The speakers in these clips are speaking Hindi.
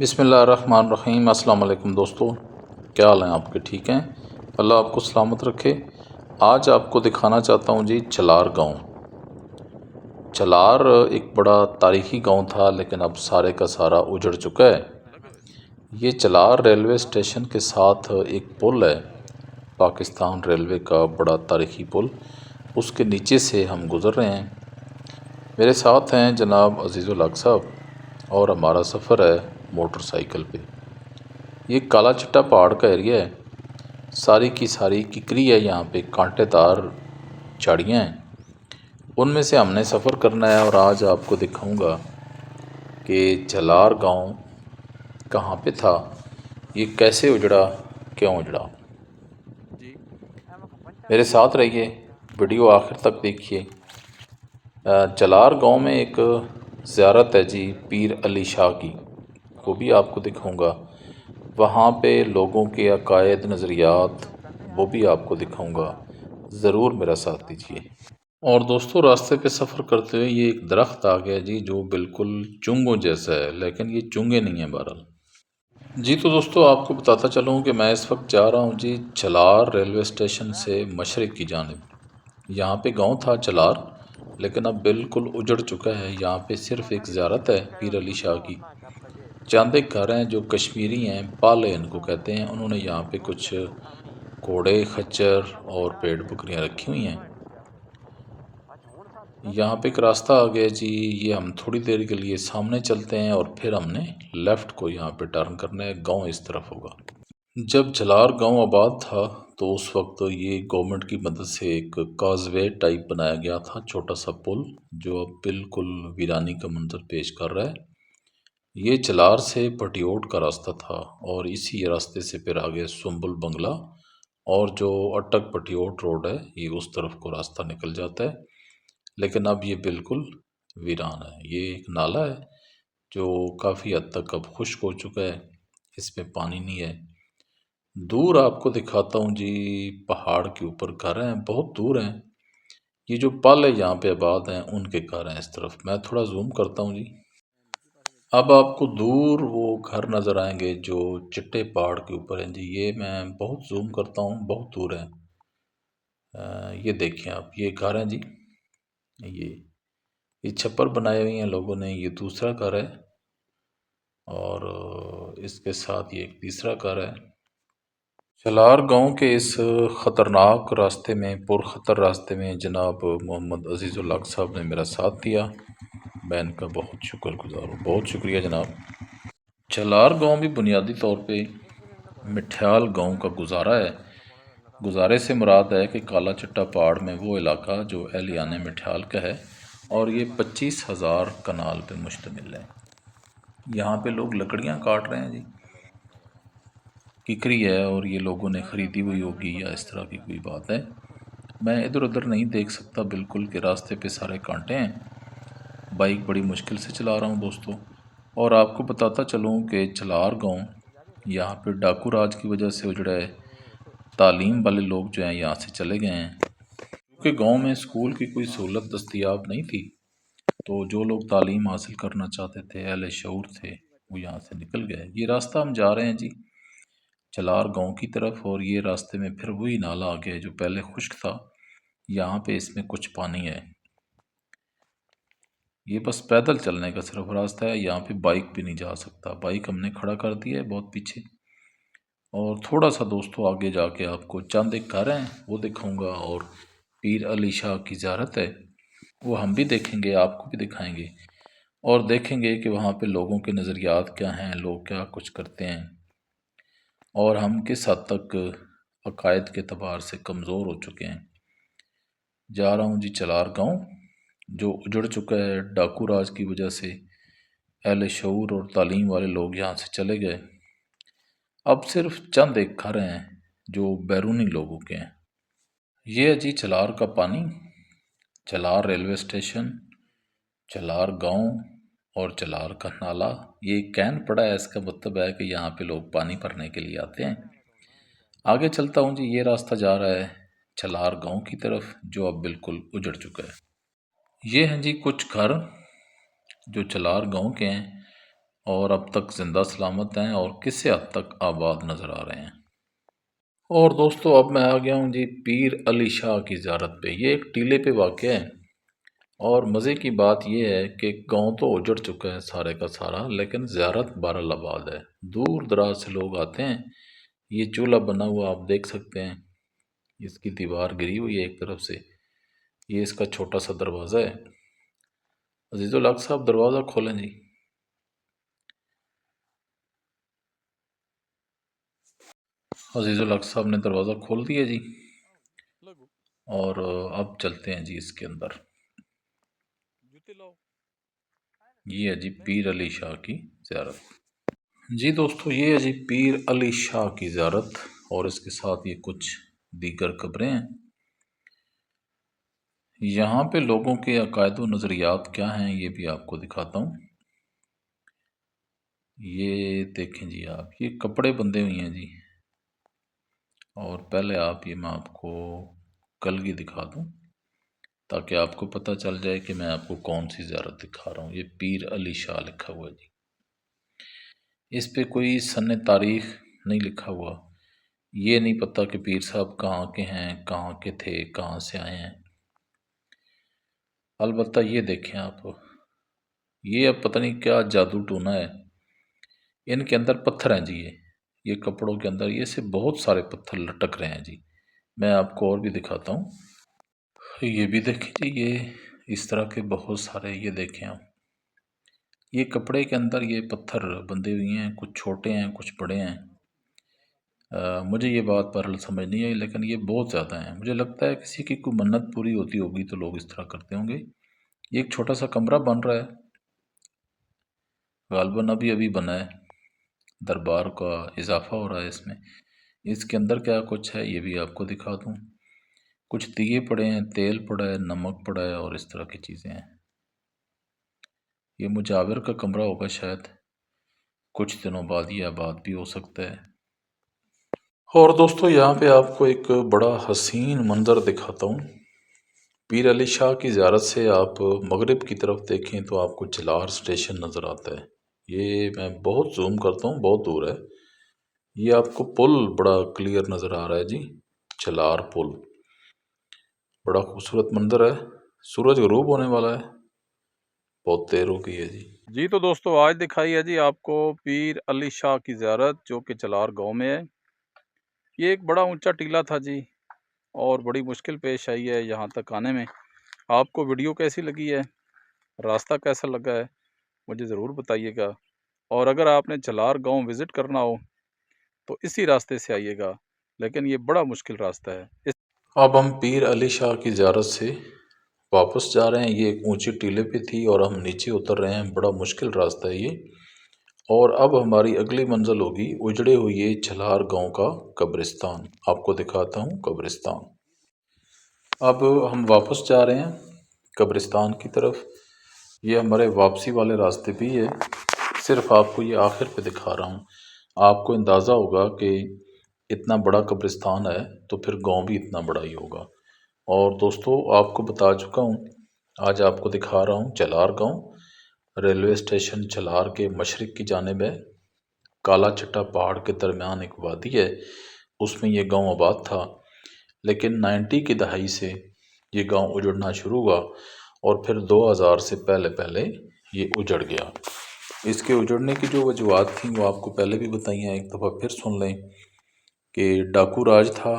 बिस्मिल्लाहिर्रहमानिर्रहीम। अस्सलाम वालेकुम दोस्तों, क्या हाल हैं आपके? ठीक हैं, अल्लाह आपको सलामत रखे। आज आपको दिखाना चाहता हूँ जी चलार गांव। चलार एक बड़ा तारीख़ी गांव था, लेकिन अब सारे का सारा उजड़ चुका है। ये चलार रेलवे स्टेशन के साथ एक पुल है, पाकिस्तान रेलवे का बड़ा तारीख़ी पुल, उसके नीचे से हम गुज़र रहे हैं। मेरे साथ हैं जनाब अज़ीज़ुल हक साहब और हमारा सफ़र है मोटरसाइकिल पे। ये काला चट्टा पहाड़ का एरिया है, सारी की सारी किकरी है, यहाँ पे कांटेदार झाड़ियाँ हैं, उनमें से हमने सफ़र करना है। और आज आपको दिखाऊंगा कि चलार गांव कहाँ पे था, ये कैसे उजड़ा, क्यों उजड़ा। मेरे साथ रहिए, वीडियो आखिर तक देखिए। चलार गांव में एक ज़ियारत है जी पीर अली शाह की, वो भी आपको दिखाऊंगा। वहाँ पे लोगों के अकायद नज़रियात, वो भी आपको दिखाऊंगा। ज़रूर मेरा साथ दीजिए। और दोस्तों, रास्ते पे सफ़र करते हुए ये एक दरख्त आ गया जी, जो बिल्कुल चुंगों जैसा है, लेकिन ये चुंगे नहीं है बहरहाल। जी तो दोस्तों, आपको बताता चलूँ कि मैं इस वक्त जा रहा हूँ जी चलार रेलवे स्टेशन से मशरिक़ की जानिब। यहाँ पे गांव था चलार, लेकिन अब बिल्कुल उजड़ चुका है। यहाँ पे सिर्फ एक ज़ियारत है पीर अली शाह की। चंद एक घर हैं जो कश्मीरी हैं, पाले इनको कहते हैं। उन्होंने यहाँ पे कुछ घोड़े, खच्चर और भेड़ बकरियाँ रखी हुई हैं। यहाँ पे एक रास्ता आ गया जी, ये हम थोड़ी देर के लिए सामने चलते हैं और फिर हमने लेफ़्ट को यहाँ पे टर्न करना है। गांव इस तरफ होगा। जब जलार गांव आबाद था तो उस वक्त ये गवर्नमेंट की मदद से एक काजवे टाइप बनाया गया था, छोटा सा पुल, जो अब बिल्कुल वीरानी का मंजर पेश कर रहा है। ये चलार से पटियोट का रास्ता था और इसी रास्ते से फिर आगे सुम्बुल बंगला और जो अटक पटियोट रोड है, ये उस तरफ को रास्ता निकल जाता है। लेकिन अब ये बिल्कुल वीरान है। ये एक नाला है जो काफ़ी हद तक अब खुश्क हो चुका है, इसमें पानी नहीं है। दूर आपको दिखाता हूँ जी, पहाड़ के ऊपर घर हैं, बहुत दूर हैं। ये जो पल है यहाँ पे आबाद हैं, उनके घर हैं इस तरफ। मैं थोड़ा जूम करता हूँ जी। अब आपको दूर वो घर नज़र आएंगे जो चिट्टे पहाड़ के ऊपर हैं जी। ये मैं बहुत जूम करता हूँ, बहुत दूर है। ये देखिए आप, ये घर हैं जी। ये छप्पर बनाए हुए हैं लोगों ने। ये दूसरा घर है और इसके साथ ये एक तीसरा घर है। चलार गांव के इस ख़तरनाक रास्ते में, पुरखतर रास्ते में, जनाब मोहम्मद अज़ीज़ुल हक साहब ने मेरा साथ दिया। मैं इनका बहुत शुक्रगुज़ार हूँ, बहुत शुक्रिया जनाब। चलार गांव भी बुनियादी तौर पे मिठ्याल गांव का गुजारा है। गुजारे से मुराद है कि काला चट्टा पहाड़ में वो इलाका जो एहलियाने मिठ्याल का है, और ये 25,000 कनाल पे मुश्तमिल है। यहाँ पे लोग लकड़ियाँ काट रहे हैं जी। किकरी है और ये लोगों ने ख़रीदी हुई होगी या इस तरह की कोई बात है। मैं इधर उधर नहीं देख सकता बिल्कुल, कि रास्ते पे सारे कांटे हैं। बाइक बड़ी मुश्किल से चला रहा हूँ दोस्तों। और आपको बताता चलूँ कि चलार गांव यहाँ पे डाकू राज की वजह से उजड़ा है। तालीम वाले लोग जो हैं यहाँ से चले गए हैं, क्योंकि गांव में स्कूल की कोई सहूलत दस्तयाब नहीं थी। तो जो लोग तालीम हासिल करना चाहते थे, अहले शऊर थे, वो यहाँ से निकल गए। ये रास्ता हम जा रहे हैं जी चलार गांव की तरफ, और ये रास्ते में फिर वही नाला आ गया जो पहले खुश्क था। यहाँ पे इसमें कुछ पानी है। ये बस पैदल चलने का सिर्फ रास्ता है, यहाँ पे बाइक भी नहीं जा सकता। बाइक हमने खड़ा कर दिया है बहुत पीछे। और थोड़ा सा दोस्तों आगे जाके आपको चंद एक घर हैं वो दिखाऊंगा, और पीर अली शाह की ज़ियारत है, वो हम भी देखेंगे, आपको भी दिखाएंगे। और देखेंगे कि वहाँ पे लोगों के नज़रियात क्या हैं, लोग क्या कुछ करते हैं, और हम किस हद तक अकायद के अतबार से कमज़ोर हो चुके हैं। जा रहा हूँ जी चलार गांव, जो उजड़ चुका है डाकू राज की वजह से। अहले शऊर और तालीम वाले लोग यहाँ से चले गए। अब सिर्फ चंद एक घर हैं जो बैरूनी लोगों के हैं। ये है जी चलार का पानी, चलार रेलवे स्टेशन, चलार गांव और चलार का नाला। ये कैन पड़ा है, इसका मतलब है कि यहाँ पे लोग पानी भरने के लिए आते हैं। आगे चलता हूँ जी, ये रास्ता जा रहा है चलार गांव की तरफ, जो अब बिल्कुल उजड़ चुका है। ये हैं जी कुछ घर जो चलार गांव के हैं। और अब तक जिंदा सलामत हैं और किसी हद तक आबाद नज़र आ रहे हैं। और दोस्तों अब मैं आ गया हूँ जी पीर अली शाह की ज़ियारत पे। ये एक टीले पे वाक़या है और मज़े की बात यह है कि गांव तो उजड़ चुका है सारे का सारा, लेकिन ज़ियारत बहरहाल आबाद है। दूर दराज से लोग आते हैं। ये चूल्हा बना हुआ आप देख सकते हैं, इसकी दीवार गिरी हुई है एक तरफ से। ये इसका छोटा सा दरवाज़ा है। अजीज़ुल हक साहब दरवाज़ा खोलें जी। अजीज़ुल हक साहब ने दरवाज़ा खोल दिया जी। और अब चलते हैं जी इसके अंदर। ये है जी पीर अली शाह की ज़ियारत। जी दोस्तों ये है जी पीर अली शाह की ज़ियारत और इसके साथ ये कुछ दीगर कब्रें हैं। यहाँ पे लोगों के अकायद व नज़रियात क्या हैं ये भी आपको दिखाता हूँ। ये देखें जी आप, ये कपड़े बंधे हुए हैं जी। और पहले आप ये मैं आपको कलगी दिखा दूँ ताकि आपको पता चल जाए कि मैं आपको कौन सी ज़ियारत दिखा रहा हूँ। ये पीर अली शाह लिखा हुआ है जी। इस पे कोई सन तारीख नहीं लिखा हुआ। ये नहीं पता कि पीर साहब कहाँ के हैं, कहाँ के थे, कहाँ से आए हैं। अलबत्ता ये देखें आप, ये अब पता नहीं क्या जादू टूना है। इनके अंदर पत्थर हैं जी। ये कपड़ों के अंदर ये से बहुत सारे पत्थर लटक रहे हैं जी। मैं आपको और भी दिखाता हूँ। ये भी देखें जी, ये इस तरह के बहुत सारे, ये देखें आप, ये कपड़े के अंदर ये पत्थर बंधे हुए हैं। कुछ छोटे हैं कुछ बड़े हैं। मुझे ये बात पर समझ नहीं आई, लेकिन ये बहुत ज़्यादा है। मुझे लगता है किसी की कोई मन्नत पूरी होती होगी तो लोग इस तरह करते होंगे। ये एक छोटा सा कमरा बन रहा है, गालबन अभी अभी बना है। दरबार का इजाफा हो रहा है इसमें। इसके अंदर क्या कुछ है ये भी आपको दिखा दूँ। कुछ दिए पड़े हैं, तेल पड़ा है, नमक पड़ा है और इस तरह की चीज़ें हैं। ये मुजाविर का कमरा होगा शायद। कुछ दिनों बाद ये आबाद भी हो सकता है। और दोस्तों यहाँ पे आपको एक बड़ा हसीन मंज़र दिखाता हूँ। पीर अली शाह की ज़ियारत से आप मगरिब की तरफ देखें तो आपको चलार स्टेशन नज़र आता है। ये मैं बहुत जूम करता हूँ, बहुत दूर है। ये आपको पुल बड़ा क्लियर नज़र आ रहा है जी, चलार पुल। बड़ा खूबसूरत मंज़र है। सूरज गरूब होने वाला है, बहुत देर हो गई है जी। जी तो दोस्तों आज दिखाई है जी आपको पीर अली शाह की ज़ियारत जो कि चलार गांव में है। ये एक बड़ा ऊंचा टीला था जी और बड़ी मुश्किल पेश आई है यहाँ तक आने में। आपको वीडियो कैसी लगी है, रास्ता कैसा लगा है, मुझे ज़रूर बताइएगा। और अगर आपने चलार गांव विज़िट करना हो तो इसी रास्ते से आइएगा, लेकिन ये बड़ा मुश्किल रास्ता है। अब हम पीर अली शाह की ज़ियारत से वापस जा रहे हैं। ये एक ऊंची टीले पे थी और हम नीचे उतर रहे हैं। बड़ा मुश्किल रास्ता है ये। और अब हमारी अगली मंजिल होगी उजड़े हुए छलार गांव का कब्रिस्तान। आपको दिखाता हूँ कब्रिस्तान। अब हम वापस जा रहे हैं कब्रिस्तान की तरफ। ये हमारे वापसी वाले रास्ते पे ही है। सिर्फ आपको ये आखिर पे दिखा रहा हूँ। आपको अंदाज़ा होगा कि इतना बड़ा कब्रिस्तान है तो फिर गांव भी इतना बड़ा ही होगा। और दोस्तों आपको बता चुका हूँ, आज आपको दिखा रहा हूँ चलार गांव। रेलवे स्टेशन चलार के मशरिक की जानिब है। काला चट्टा पहाड़ के दरमियान एक वादी है, उसमें ये गांव आबाद था। लेकिन 90 की दहाई से ये गांव उजड़ना शुरू हुआ और फिर 2000 से पहले पहले ये उजड़ गया। इसके उजड़ने की जो वजूहत थी वो आपको पहले भी बताई हैं, एक दफ़ा फिर सुन लें कि डाकू राज था,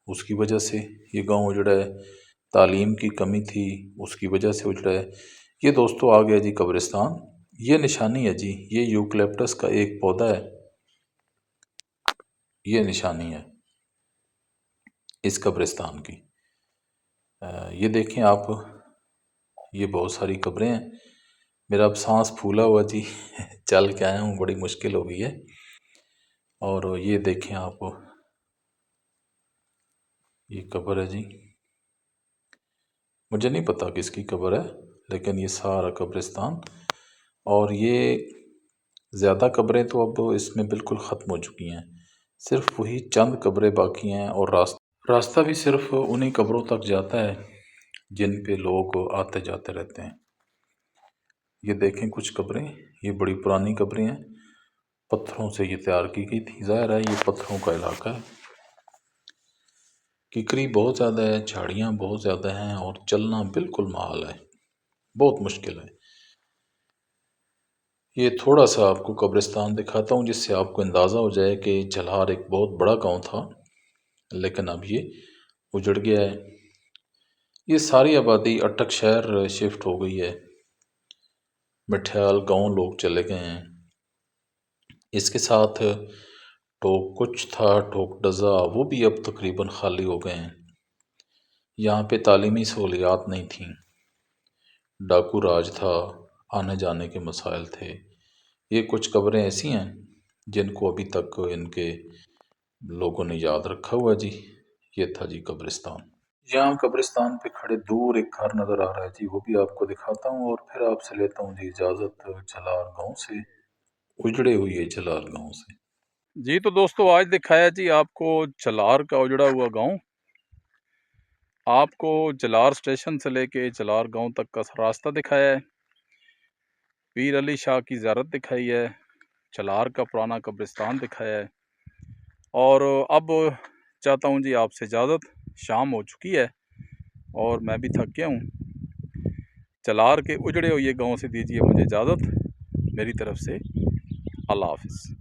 उसकी वजह से ये गांव उजड़ा है। तालीम की कमी थी, उसकी वजह से उजड़ा है। ये दोस्तों आ गया जी कब्रिस्तान। ये निशानी है जी, ये यूकलिप्टस का एक पौधा है। ये निशानी है इस कब्रिस्तान की। ये देखें आप, ये बहुत सारी कब्रें हैं। मेरा अब सांस फूला हुआ जी चल के आया हूँ, बड़ी मुश्किल हो गई है। और ये देखें आप, ये कब्र है जी। मुझे नहीं पता किसकी कब्र है, लेकिन ये सारा कब्रिस्तान। और ये ज़्यादा कब्रें तो अब इसमें बिल्कुल ख़त्म हो चुकी हैं। सिर्फ वही चंद कब्रें बाकी हैं और रास्ता भी सिर्फ उन्हीं कब्रों तक जाता है जिन पे लोग आते जाते रहते हैं। ये देखें कुछ कब्रें, ये बड़ी पुरानी कब्रें हैं, पत्थरों से ये तैयार की गई थी। ज़ाहिर है ये पत्थरों का इलाका है। किकरी बहुत ज़्यादा है, झाड़ियाँ बहुत ज़्यादा हैं और चलना बिल्कुल महाल है, बहुत मुश्किल है। ये थोड़ा सा आपको कब्रिस्तान दिखाता हूँ जिससे आपको अंदाज़ा हो जाए कि झलार एक बहुत बड़ा गांव था, लेकिन अब ये उजड़ गया है। ये सारी आबादी अटक शहर शिफ्ट हो गई है, मिठयाल गांव लोग चले गए हैं। इसके साथ टोक कुछ था, टोक डज़ा, वो भी अब तकरीबन खाली हो गए हैं। यहाँ पे तालीमी सहूलियात नहीं थी, डाकू राज था, आने जाने के मसाइल थे। ये कुछ कब्रें ऐसी हैं जिनको अभी तक इनके लोगों ने याद रखा हुआ जी। ये था जी कब्रिस्तान। यहाँ कब्रिस्तान पे खड़े दूर एक घर नज़र आ रहा है जी, वो भी आपको दिखाता हूँ और फिर आपसे लेता हूँ जी इजाज़त जलार गांव से, उजड़े हुए जलार गांव से। जी तो दोस्तों आज दिखाया जी आपको जलार का उजड़ा हुआ गांव। आपको जलार स्टेशन से लेके जलार गांव तक का रास्ता दिखाया है, पीर अली शाह की ज़ियारत दिखाई है, जलार का पुराना कब्रिस्तान दिखाया है। और अब चाहता हूं जी आपसे इजाज़त, शाम हो चुकी है और मैं भी थक गया हूं। जलार के उजड़े हुए गांव से दीजिए मुझे इजाज़त। मेरी तरफ से अल्लाह हाफ़िज़।